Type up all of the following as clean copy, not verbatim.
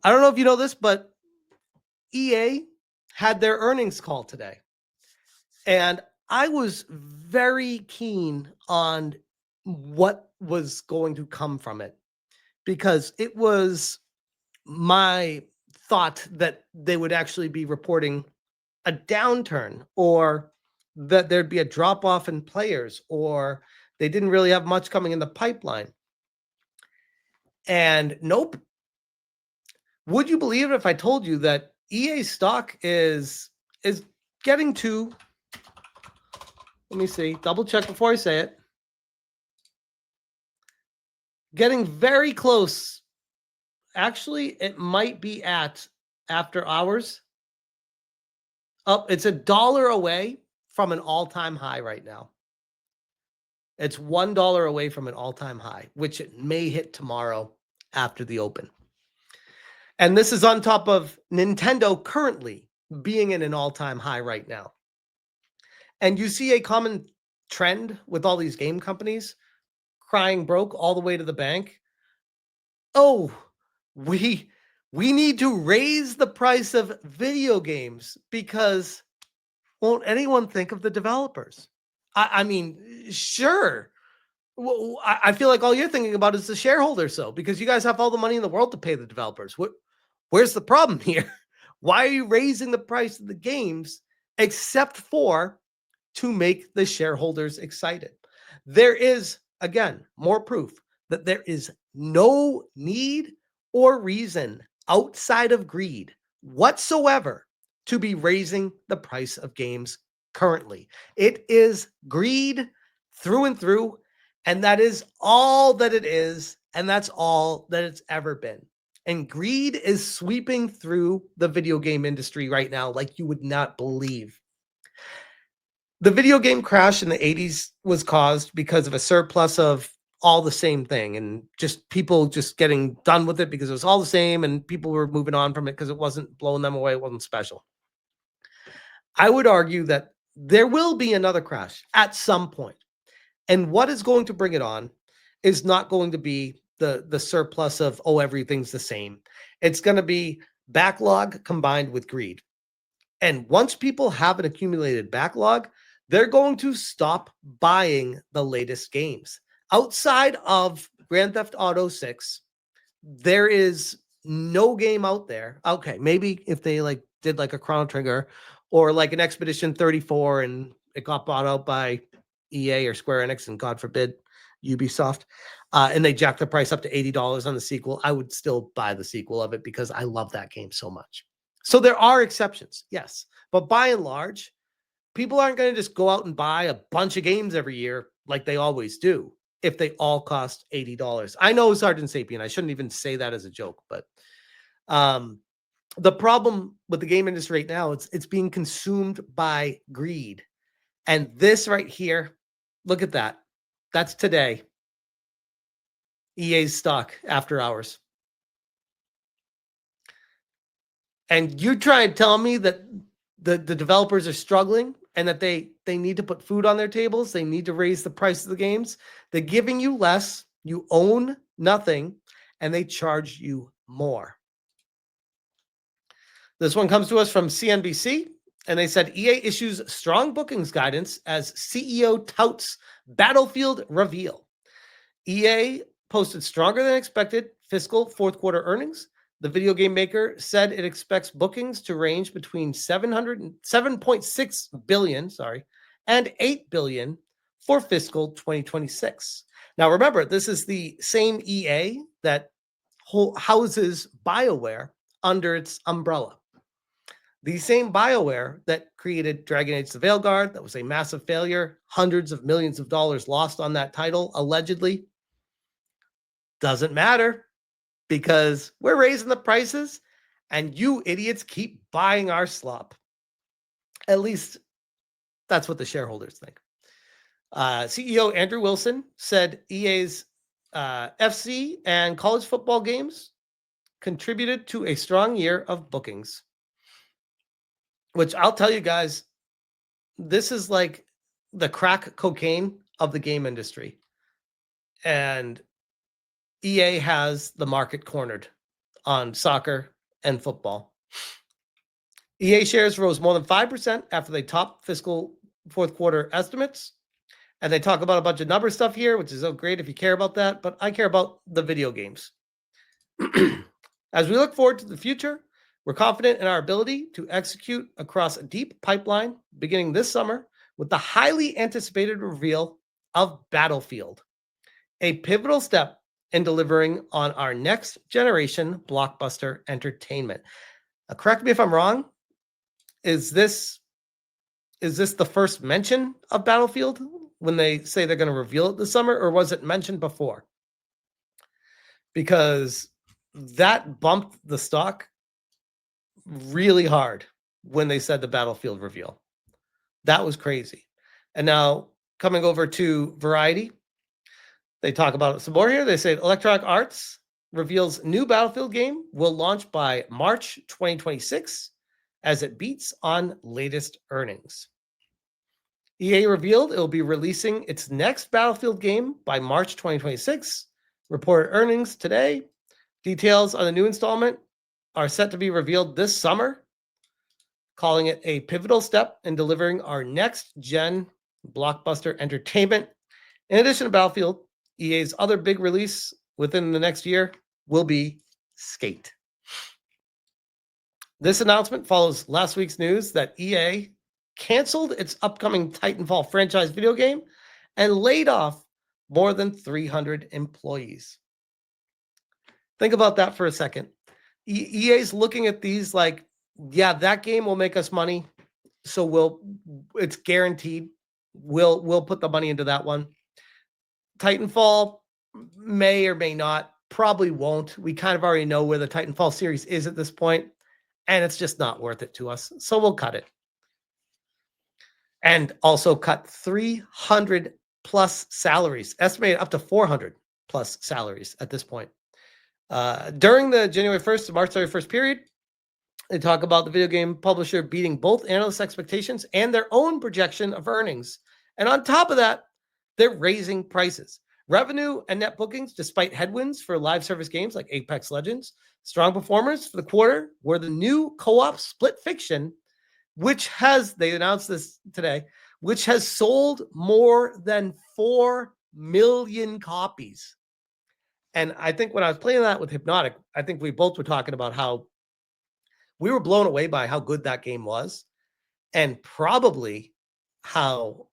I don't know if you know this, but EA had their earnings call today. And I was very keen on what was going to come from it because it was my thought that they would actually be reporting a downturn or that there'd be a drop off in players or they didn't really have much coming in the pipeline. And nope. Would you believe it if I told you that EA stock is getting to, let me see, double check before I say it, getting very close. Actually, it might be at after hours. Oh, it's $1 away from an all-time high right now. It's $1 away from an all-time high, which it may hit tomorrow after the open. And this is on top of Nintendo currently being in an all-time high right now. And you see a common trend with all these game companies crying broke all the way to the bank. Oh, we need to raise the price of video games because won't anyone think of the developers? I mean, sure. Well, I feel like all you're thinking about is the shareholders, though, because you guys have all the money in the world to pay the developers. Where's the problem here? Why are you raising the price of the games except for to make the shareholders excited? There is, again, more proof that there is no need or reason outside of greed whatsoever to be raising the price of games currently. It is greed through and through, and that is all that it is, and that's all that it's ever been. And greed is sweeping through the video game industry right now like you would not believe. The video game crash in the 80s was caused because of a surplus of all the same thing and just people just getting done with it because it was all the same and people were moving on from it because it wasn't blowing them away. It wasn't special. I would argue that there will be another crash at some point. And what is going to bring it on is not going to be the surplus of, oh, everything's the same. It's going to be backlog combined with greed. And once people have an accumulated backlog, they're going to stop buying the latest games. Outside of Grand Theft Auto 6, there is no game out there. Okay, maybe if they did a Chrono Trigger or like an Expedition 34 and it got bought out by EA or Square Enix and God forbid Ubisoft, and they jacked the price up to $80 on the sequel, I would still buy the sequel of it because I love that game so much. So there are exceptions, yes. But by and large, people aren't going to just go out and buy a bunch of games every year like they always do if they all cost $80. I know, Sergeant Sapien, I shouldn't even say that as a joke, but the problem with the game industry right now, it's being consumed by greed. And this right here, look at that. That's today. EA's stock after hours. And you try and tell me that the developers are struggling and that they need to put food on their tables. They need to raise the price of the games. They're giving you less. You own nothing, and they charge you more. This one comes to us from CNBC, and they said EA issues strong bookings guidance as CEO touts Battlefield reveal. EA posted stronger than expected fiscal fourth quarter earnings. The video game maker said it expects bookings to range between 7.6 billion, and 8 billion for fiscal 2026. Now remember, this is the same EA that houses BioWare under its umbrella. The same BioWare that created Dragon Age: The Veilguard, that was a massive failure, hundreds of millions of dollars lost on that title, allegedly. Doesn't matter because we're raising the prices and you idiots keep buying our slop. At least that's what the shareholders think. CEO Andrew Wilson said EA's FC and college football games contributed to a strong year of bookings. Which I'll tell you guys, this is like the crack cocaine of the game industry. And EA has the market cornered on soccer and football. EA shares rose more than 5% after they topped fiscal fourth quarter estimates. And they talk about a bunch of number stuff here, which is so great if you care about that. But I care about the video games. As we look forward to the future, we're confident in our ability to execute across a deep pipeline beginning this summer with the highly anticipated reveal of Battlefield, a pivotal step in delivering on our next generation blockbuster entertainment. Correct me if I'm wrong. Is this the first mention of Battlefield when they say they're going to reveal it this summer, or was it mentioned before? Because that bumped the stock really hard when they said the Battlefield reveal. That was crazy. And now coming over to Variety, they talk about it some more here. They say Electronic Arts reveals new Battlefield game will launch by March 2026 as it beats on latest earnings. EA revealed it will be releasing its next Battlefield game by March 2026. Reported earnings today. Details on the new installment are set to be revealed this summer, calling it a pivotal step in delivering our next-gen blockbuster entertainment. In addition to Battlefield, EA's other big release within the next year will be Skate. This announcement follows last week's news that EA canceled its upcoming Titanfall franchise video game and laid off more than 300 employees. Think about that for a second. EA's looking at these like, yeah, that game will make us money, so it's guaranteed. We'll put the money into that one. Titanfall may or may not, probably won't. We kind of already know where the Titanfall series is at this point, and it's just not worth it to us. So we'll cut it. And also cut 300 plus salaries, estimated up to 400 plus salaries at this point. During the January 1st to March 31st period, they talk about the video game publisher beating both analysts' expectations and their own projection of earnings. And on top of that, they're raising prices. Revenue and net bookings, despite headwinds for live service games like Apex Legends, strong performers for the quarter were the new co-op Split Fiction, which has, they announced this today, which has sold more than 4 million copies. And I think when I was playing that with Hypnotic, I think we both were talking about how we were blown away by how good that game was, and probably how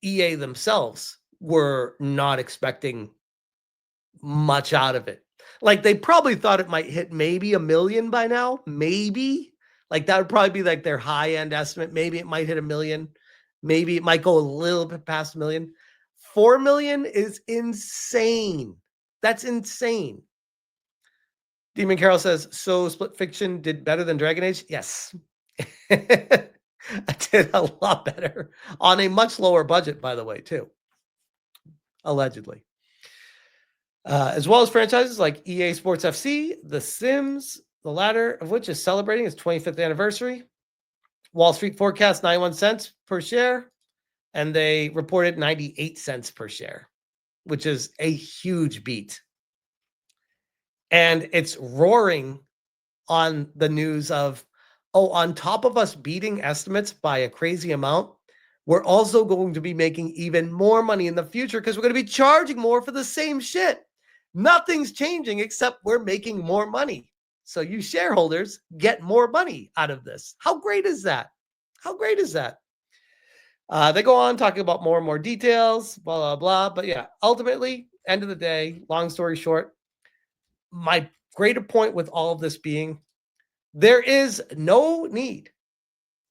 EA themselves were not expecting much out of it. Like, they probably thought it might hit maybe 1 million by now, maybe. Like, that would probably be like their high-end estimate. Maybe it might hit 1 million. Maybe it might go a little bit past 1 million. 4 million is insane. That's insane. Demon Carol says, so Split Fiction did better than Dragon Age? Yes. I did a lot better on a much lower budget, by the way, too. Allegedly. As well as franchises like EA Sports FC, The Sims, the latter of which is celebrating its 25th anniversary. Wall Street forecast 91 cents per share, and they reported 98 cents per share, which is a huge beat. And it's roaring on the news of, oh, on top of us beating estimates by a crazy amount, we're also going to be making even more money in the future because we're going to be charging more for the same shit. Nothing's changing except we're making more money. So you shareholders get more money out of this. How great is that? How great is that? They go on talking about more and more details, blah, blah, blah. But yeah, ultimately, end of the day, long story short, my greater point with all of this being, there is no need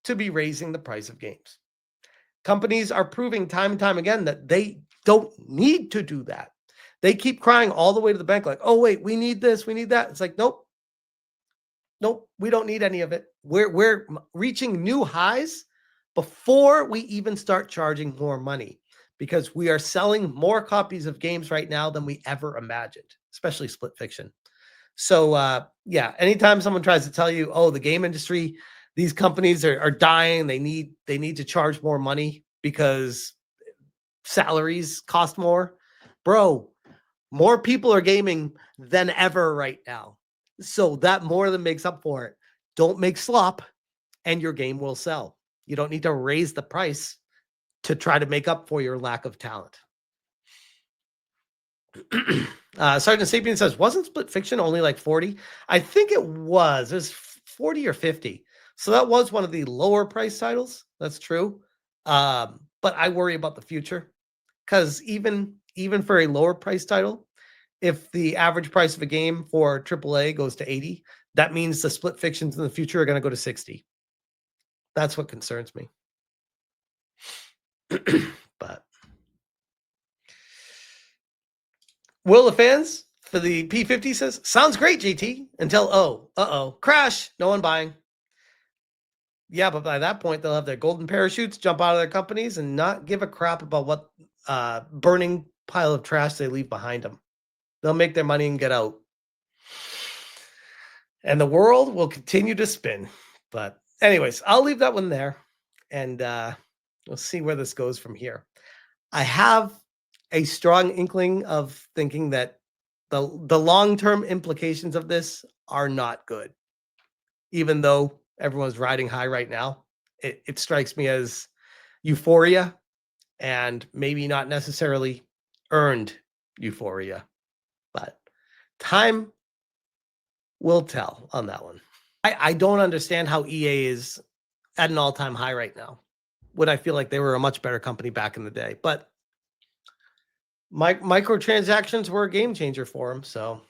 to be raising the price of games. Companies are proving time and time again that they don't need to do that. They keep crying all the way to the bank like, oh, wait, we need this, we need that. It's like, nope, we don't need any of it. We're reaching new highs before we even start charging more money because we are selling more copies of games right now than we ever imagined, especially Split Fiction. So, yeah, anytime someone tries to tell you, oh, the game industry, these companies are dying, they need to charge more money because salaries cost more. Bro, More people are gaming than ever right now. So that more than makes up for it. Don't make slop and your game will sell. You don't need to raise the price to try to make up for your lack of talent. Sergeant Sapien says, wasn't Split Fiction only like 40? I think it was. It was 40 or 50. So that was one of the lower price titles. That's true. But I worry about the future because even for a lower price title, if the average price of a game for AAA goes to 80, that means the Split Fictions in the future are going to go to 60. That's what concerns me. But Will the fans for the P50 says, sounds great, GT, until, crash, no one buying. Yeah, but by that point, they'll have their golden parachutes, jump out of their companies, and not give a crap about what burning pile of trash they leave behind them. They'll make their money and get out. And the world will continue to spin. But anyways, I'll leave that one there. And we'll see where this goes from here. I have a strong inkling of thinking that the long-term implications of this are not good. Even though everyone's riding high right now, it strikes me as euphoria and maybe not necessarily earned euphoria. But time will tell on that one. I don't understand how EA is at an all-time high right now when I feel like they were a much better company back in the day. But microtransactions were a game changer for them, so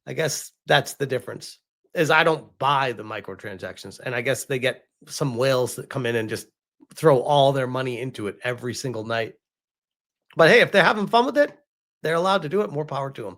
I guess that's the difference. Is I don't buy the microtransactions, and I guess they get some whales that come in and just throw all their money into it every single night. But hey, if they're having fun with it, they're allowed to do it. More power to them.